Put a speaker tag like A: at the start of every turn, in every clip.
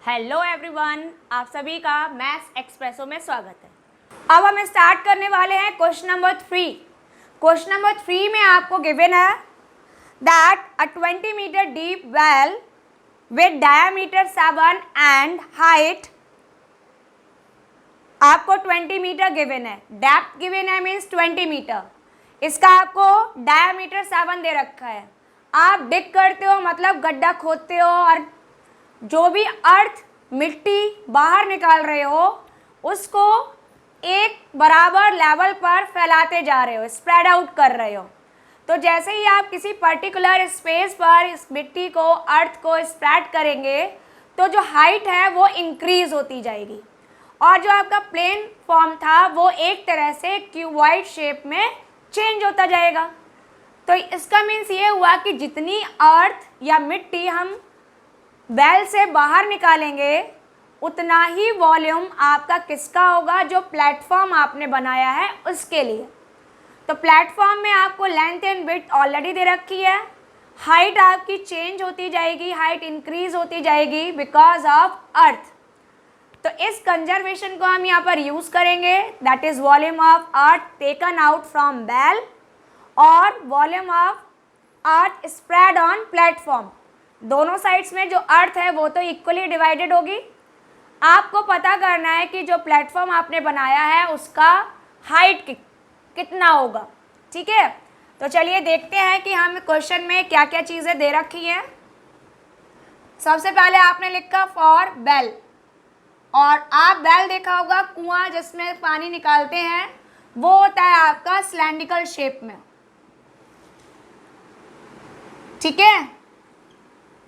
A: Hello everyone, आप सभी का मैथ्स एक्सप्रेसो में स्वागत है। अब हम स्टार्ट करने वाले हैं क्वेश्चन नंबर 3। क्वेश्चन नंबर 3 में आपको गिवन है that a 20 metre deep well with diameter 7 and height, आपको 20 मीटर गिवन है, डेप्थ गिवन है मीन्स 20 मीटर, इसका आपको डायामीटर 7 दे रखा है। आप डिग करते हो मतलब गड्ढा खोदते हो और जो भी अर्थ मिट्टी बाहर निकाल रहे हो उसको एक बराबर लेवल पर फैलाते जा रहे हो, स्प्रेड आउट कर रहे हो। तो जैसे ही आप किसी पर्टिकुलर स्पेस पर इस मिट्टी को, अर्थ को स्प्रेड करेंगे तो जो हाइट है वो इंक्रीज होती जाएगी और जो आपका प्लेन फॉर्म था वो एक तरह से क्यूबॉइड शेप में चेंज होता जाएगा। तो इसका मीन्स ये हुआ कि जितनी अर्थ या मिट्टी हम वेल से बाहर निकालेंगे उतना ही वॉल्यूम आपका किसका होगा, जो प्लेटफॉर्म आपने बनाया है उसके लिए। तो प्लेटफॉर्म में आपको लेंथ एंड विड्थ ऑलरेडी दे रखी है, हाइट आपकी चेंज होती जाएगी, हाइट इंक्रीज होती जाएगी बिकॉज ऑफ अर्थ। तो इस कंजर्वेशन को हम यहाँ पर यूज करेंगे, that is volume of earth taken out from well और volume of earth spread on platform. दोनों साइड्स में जो अर्थ है वो तो इक्वली डिवाइडेड होगी। आपको पता करना है कि जो प्लेटफॉर्म आपने बनाया है उसका हाइट कितना होगा। ठीक है, तो चलिए देखते हैं कि हम क्वेश्चन में क्या क्या चीज़ें दे रखी हैं। सबसे पहले आपने लिखा फॉर बेल, और आप बेल देखा होगा कुआं जिसमें पानी निकालते हैं, वो होता है आपका सिलेंड्रिकल शेप में। ठीक है,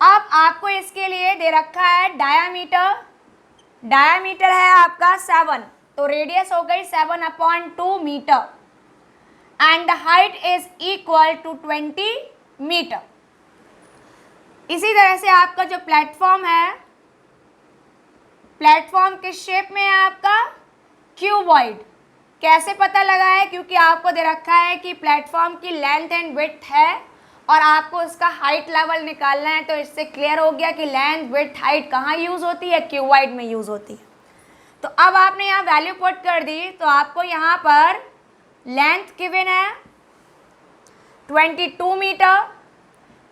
A: अब आपको इसके लिए दे रखा है डायामीटर। डायामीटर है आपका 7, तो रेडियस हो गई 7/2 metre and the height is equal to 20 metre. इसी तरह से आपका जो प्लेटफॉर्म है, प्लेटफॉर्म किस शेप में है आपका, क्यूबॉइड। कैसे पता लगा है, क्योंकि आपको दे रखा है कि प्लेटफॉर्म की लेंथ एंड विड्थ है और आपको उसका हाइट लेवल निकालना है। तो इससे क्लियर हो गया कि लेंथ विड्थ हाइट कहाँ यूज़ होती है, क्यूबॉइड में यूज़ होती है। तो अब आपने यहाँ वैल्यू पुट कर दी, तो आपको यहाँ पर लेंथ गिवन है 22 metre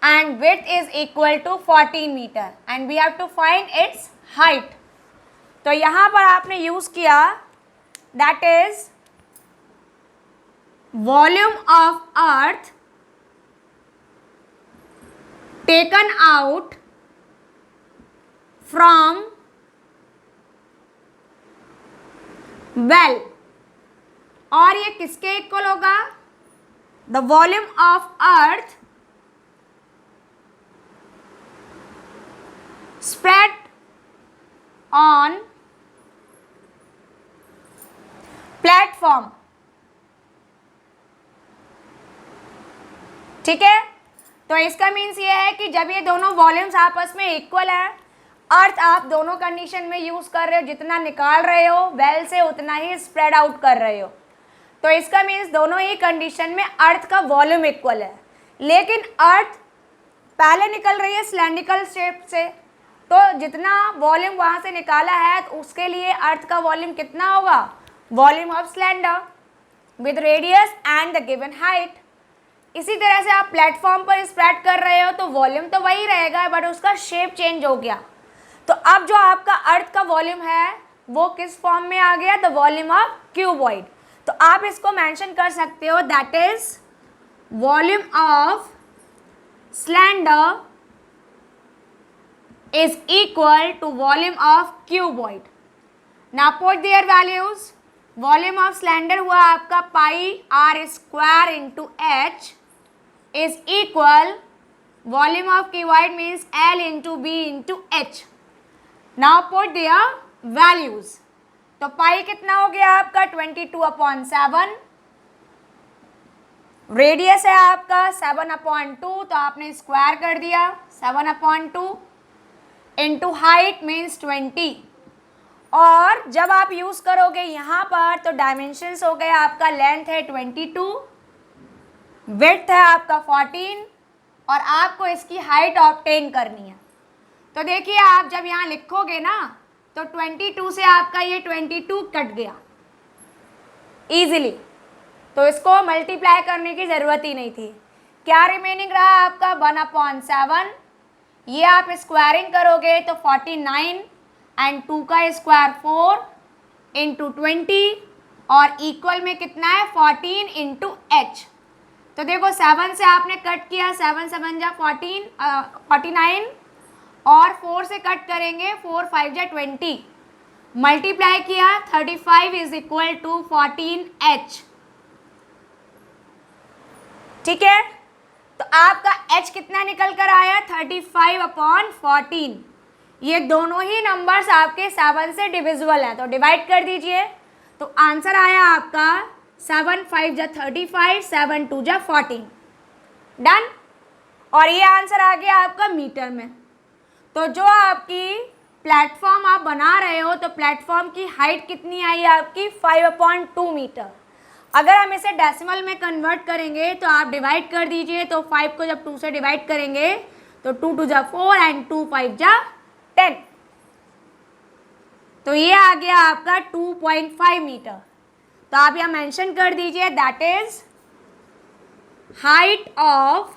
A: and width is equal to 14 metre and we have to find its height. तो यहाँ पर आपने यूज़ किया that is volume of earth taken out from well, और ये किसके इक्वल होगा, the volume of earth spread on platform. ठीक है, तो इसका मीन्स ये है कि जब ये दोनों वॉल्यूम्स आपस में इक्वल है, अर्थ आप दोनों कंडीशन में यूज़ कर रहे हो, जितना निकाल रहे हो वेल से उतना ही स्प्रेड आउट कर रहे हो। तो इसका मीन्स दोनों ही कंडीशन में अर्थ का वॉल्यूम इक्वल है, लेकिन अर्थ पहले निकल रही है सिलेंड्रिकल शेप से, तो जितना वॉल्यूम वहाँ से निकाला है तो उसके लिए अर्थ का वॉल्यूम कितना होगा, volume of cylinder with radius and the given height. इसी तरह से आप प्लेटफॉर्म पर स्प्रेड कर रहे हो तो वॉल्यूम तो वही रहेगा बट उसका शेप चेंज हो गया। तो अब जो आपका अर्थ का वॉल्यूम है वो किस फॉर्म में आ गया, द वॉल्यूम ऑफ क्यूबॉइड। तो आप इसको मेंशन कर सकते हो that is volume of cylinder is equal to volume of cuboid. Now put their values. Volume of cylinder हुआ आपका πr² into h is equal volume of cuboid means L into B into H. Now put their values. तो पाई कितना हो गया आपका 22/7, radius है आपका 7/2, तो आपने स्क्वायर कर दिया 7/2 इंटू हाइट मीन्स 20। और जब आप यूज़ करोगे यहाँ पर तो डायमेंशंस हो गए आपका, लेंथ है 22, विड्थ है आपका 14 और आपको इसकी हाइट ऑब्टेन करनी है। तो देखिए आप जब यहाँ लिखोगे ना तो 22 से आपका ये 22 कट गया इजीली, तो इसको मल्टीप्लाई करने की ज़रूरत ही नहीं थी। क्या रिमेनिंग रहा आपका 1/7, ये आप स्क्वायरिंग करोगे तो 49 एंड 2 का स्क्वायर 4 इंटू 20 और इक्वल में कितना है 14 इंटू एच। तो देखो 7 से आपने कट किया, 7 7 जा 49 और 4 से कट करेंगे 4 5 जा 20, मल्टीप्लाई किया 35 इज इक्वल टू 14H। ठीक है, तो आपका H कितना निकल कर आया 35/14। ये दोनों ही नंबर्स आपके 7 से डिविजिबल हैं, तो डिवाइड कर दीजिए। तो आंसर आया आपका 7 5 जा 35, 7 2 जा 14। डन। और ये आंसर आ गया आपका मीटर में। तो जो आपकी प्लेटफॉर्म आप बना रहे हो तो प्लेटफॉर्म की हाइट कितनी आई आपकी 5/2 मीटर। अगर हम इसे डेसिमल में कन्वर्ट करेंगे तो आप डिवाइड कर दीजिए। तो 5 को जब 2 से डिवाइड करेंगे तो 2 2 जा 4 एंड 2 5 जा 10। तो ये आ गया आपका 2.5 मीटर। तो आप यहाँ मेंशन कर दीजिए that is height of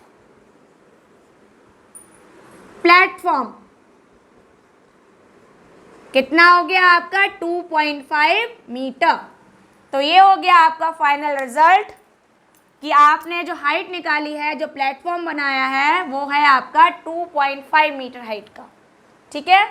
A: platform. कितना हो गया आपका 2.5 मीटर। तो ये हो गया आपका फाइनल रिजल्ट कि आपने जो हाइट निकाली है, जो प्लेटफॉर्म बनाया है, वो है आपका 2.5 मीटर हाइट का। ठीक है।